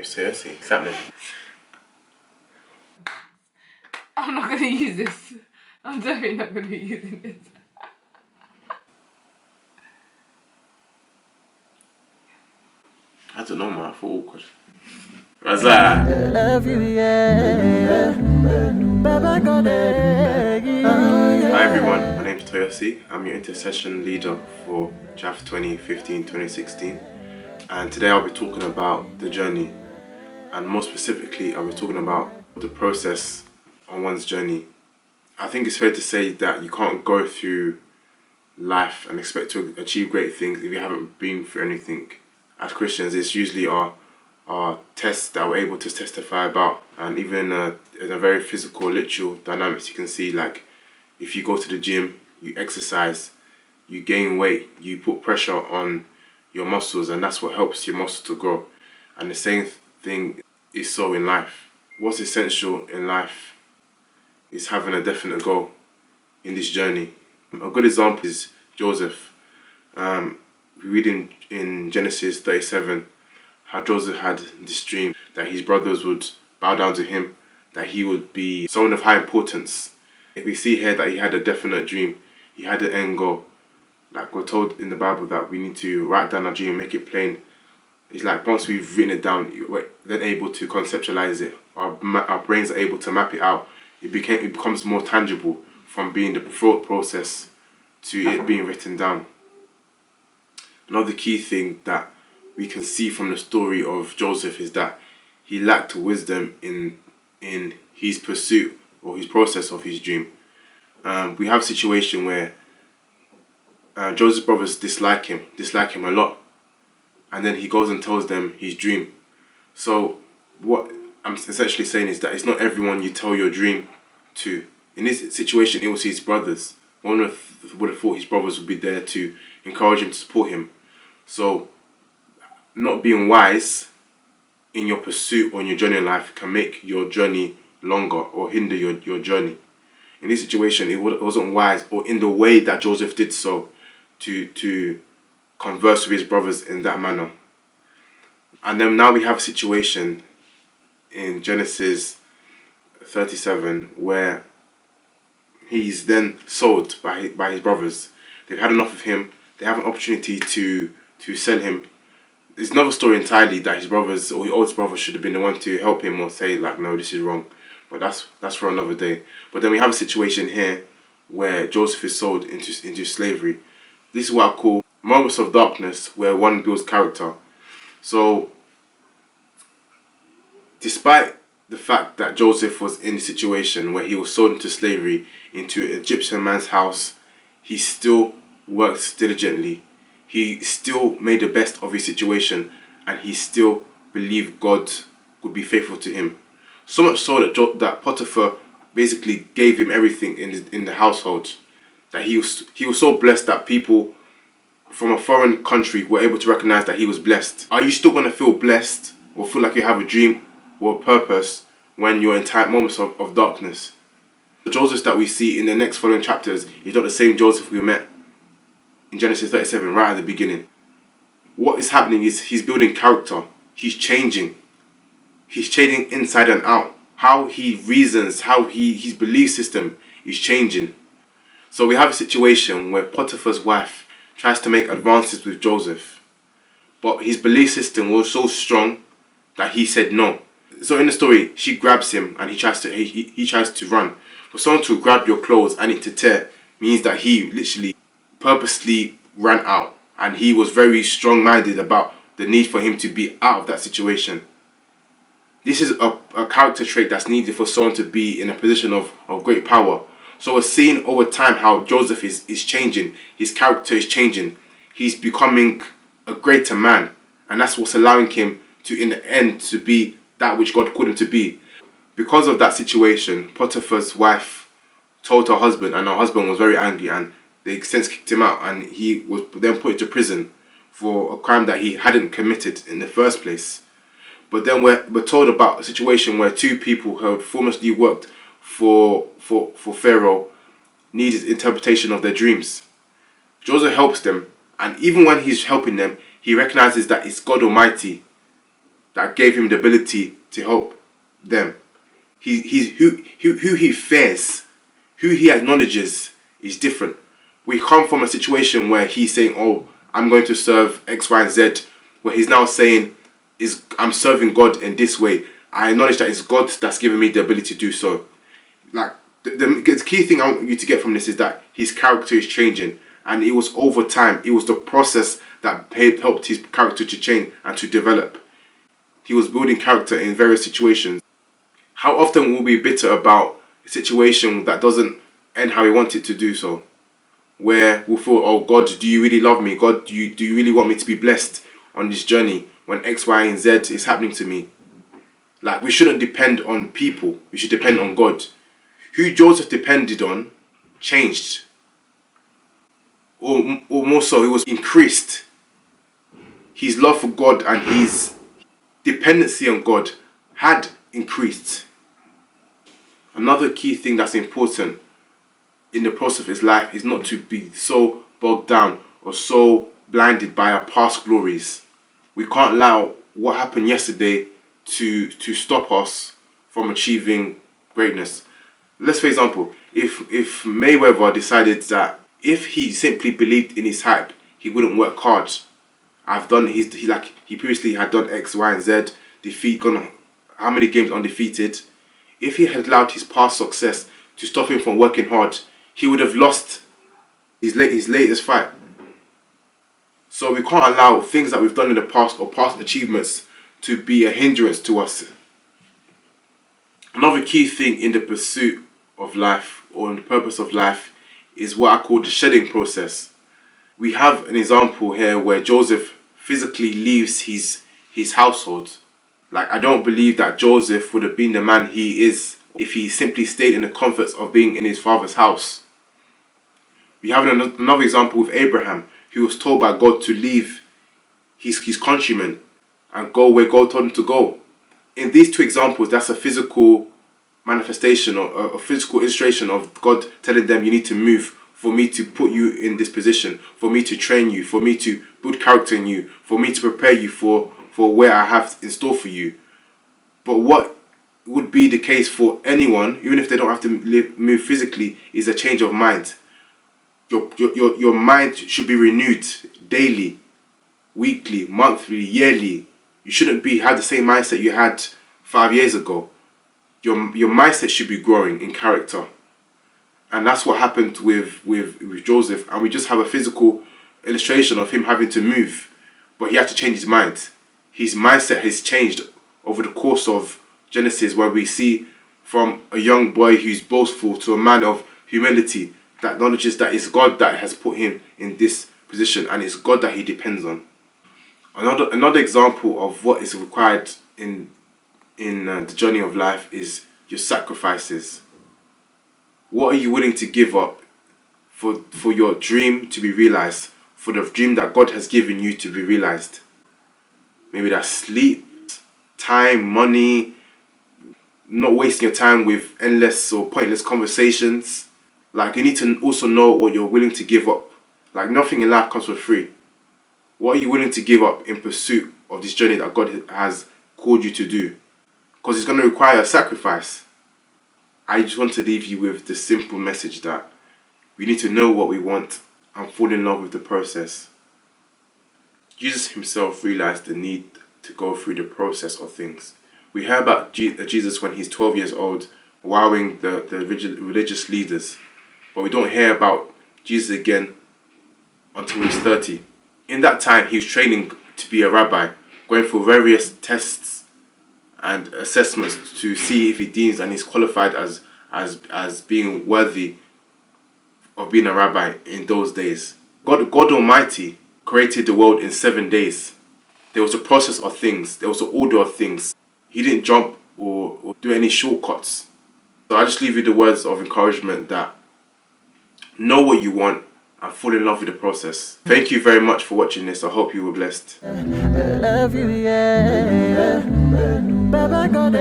name's Toyosi. What's happening? I'm not gonna use this. I'm definitely not gonna be using this. I don't know, man. I feel awkward. What's that? Love you, yeah. Hi everyone, my name's Toyosi. I'm your intercession leader for JAF 2015-2016, and today I'll be talking about the journey, and more specifically I'll be talking about the process on one's journey. I think it's fair to say that you can't go through life and expect to achieve great things if you haven't been through anything. As Christians, it's usually our tests that we're able to testify about, and even in a very physical, literal dynamics, you can see, like, if you go to the gym, you exercise, you gain weight, you put pressure on your muscles, and that's what helps your muscles to grow. And the same thing is so in life. What's essential in life is having a definite goal in this journey. A good example is Joseph. We read in Genesis 37 how Joseph had this dream that his brothers would bow down to him, that he would be someone of high importance. If we see here that he had a definite dream, he had an end goal. Like we're told in the Bible that we need to write down our dream, make it plain. It's like once we've written it down, we're then able to conceptualize it. Our brains are able to map it out. It becomes more tangible from being the thought process to it being written down. Another key thing that we can see from the story of Joseph is that he lacked wisdom in his pursuit or his process of his dream. We have a situation where Joseph's brothers dislike him a lot, and then he goes and tells them his dream. So what I'm essentially saying is that it's not everyone you tell your dream to. In this situation, it was his brothers. One would have thought his brothers would be there to encourage him, to support him. So not being wise in your pursuit or in your journey in life can make your journey longer or hinder your journey. In this situation, it wasn't wise, or in the way that Joseph did so, to converse with his brothers in that manner. And then now we have a situation in Genesis 37 where he's then sold by his brothers. They've had enough of him. They have an opportunity to sell him. It's another story entirely that his brothers or his oldest brother should have been the one to help him or say, like, no, this is wrong. But that's for another day. But then we have a situation here where Joseph is sold into slavery. This is what I call moments of darkness where one builds character. So despite the fact that Joseph was in a situation where he was sold into slavery into an Egyptian man's house, he still worked diligently. He still made the best of his situation, and he still believed God would be faithful to him. So much so that Potiphar basically gave him everything in the household. That he was so blessed that people from a foreign country were able to recognize that he was blessed. Are you still going to feel blessed or feel like you have a dream or a purpose when you're in moments of darkness? The Joseph that we see in the next following chapters is not the same Joseph we met in Genesis 37 right at the beginning. What is happening is he's building character. He's changing. He's changing inside and out. How he reasons, how his belief system is changing. So we have a situation where Potiphar's wife tries to make advances with Joseph, but his belief system was so strong that he said no. So in the story, she grabs him and he tries to run. For someone to grab your clothes and it to tear means that he literally purposely ran out, and he was very strong-minded about the need for him to be out of that situation. This is a character trait that's needed for someone to be in a position of great power. So we're seeing over time how Joseph is changing. His character is changing. He's becoming a greater man, and that's what's allowing him to, in the end, to be that which God called him to be. Because of that situation, Potiphar's wife told her husband, and her husband was very angry, and they since kicked him out, and he was then put into prison for a crime that he hadn't committed in the first place. But then we're told about a situation where two people who had formerly worked for Pharaoh needed interpretation of their dreams. Joseph helps them, and even when he's helping them, he recognizes that it's God Almighty that gave him the ability to help them. He's who he fears, who he acknowledges is different. We come from a situation where he's saying, "Oh, I'm going to serve X, Y, and Z," where he's now saying, I'm serving God in this way. I acknowledge that it's God that's given me the ability to do so." Like the key thing I want you to get from this is that his character is changing, and it was over time. It was the process that helped his character to change and to develop. He was building character in various situations. How often will we be bitter about a situation that doesn't end how we want it to do so? Where we'll feel, "Oh God, do you really love me? God, do you really want me to be blessed on this journey when X, Y, and Z is happening to me?" Like, we shouldn't depend on people. We should depend on God. Who Joseph depended on changed. Or more so, it was increased. His love for God and his dependency on God had increased. Another key thing that's important in the process of his life is not to be so bogged down or so blinded by our past glories. We can't allow what happened yesterday to stop us from achieving greatness. Let's, for example, if Mayweather decided that if he simply believed in his hype, he wouldn't work hard. He previously had done X, Y, and Z, gone how many games undefeated. If he had allowed his past success to stop him from working hard, he would have lost his latest fight. So we can't allow things that we've done in the past or past achievements to be a hindrance to us. Another key thing in the pursuit of life or in the purpose of life is what I call the shedding process. We have an example here where Joseph physically leaves his household. Like, I don't believe that Joseph would have been the man he is if he simply stayed in the comforts of being in his father's house. We have another example with Abraham, who was told by God to leave his countrymen and go where God told him to go. In these two examples, that's a physical manifestation or a physical illustration of God telling them, "You need to move for me to put you in this position, for me to train you, for me to build character in you, for me to prepare you for where I have in store for you." But what would be the case for anyone, even if they don't have to move physically, is a change of mind. Your mind should be renewed daily, weekly, monthly, yearly. You shouldn't have the same mindset you had 5 years ago. Your mindset should be growing in character. And that's what happened with Joseph. And we just have a physical illustration of him having to move. But he had to change his mind. His mindset has changed over the course of Genesis, where we see from a young boy who's boastful to a man of humility that acknowledges that it's God that has put him in this position and it's God that he depends on. Another example of what is required in the journey of life is your sacrifices. What are you willing to give up for your dream to be realized, for the dream that God has given you to be realized? Maybe that's sleep, time, money, not wasting your time with endless or pointless conversations. Like, you need to also know what you're willing to give up. Like, nothing in life comes for free. What are you willing to give up in pursuit of this journey that God has called you to do? Because it's going to require a sacrifice. I just want to leave you with the simple message that we need to know what we want and fall in love with the process. Jesus himself realized the need to go through the process of things. We hear about Jesus when he's 12 years old, wowing the religious leaders. But we don't hear about Jesus again until he's 30. In that time, he was training to be a rabbi, going through various tests and assessments to see if he deems and is qualified as being worthy of being a rabbi in those days. God Almighty created the world in 7 days. There was a process of things. There was an order of things. He didn't jump or do any shortcuts. So I just leave you the words of encouragement that know what you want and fall in love with the process. Thank you very much for watching this. I hope you were blessed. Love you, yeah. Baba, God,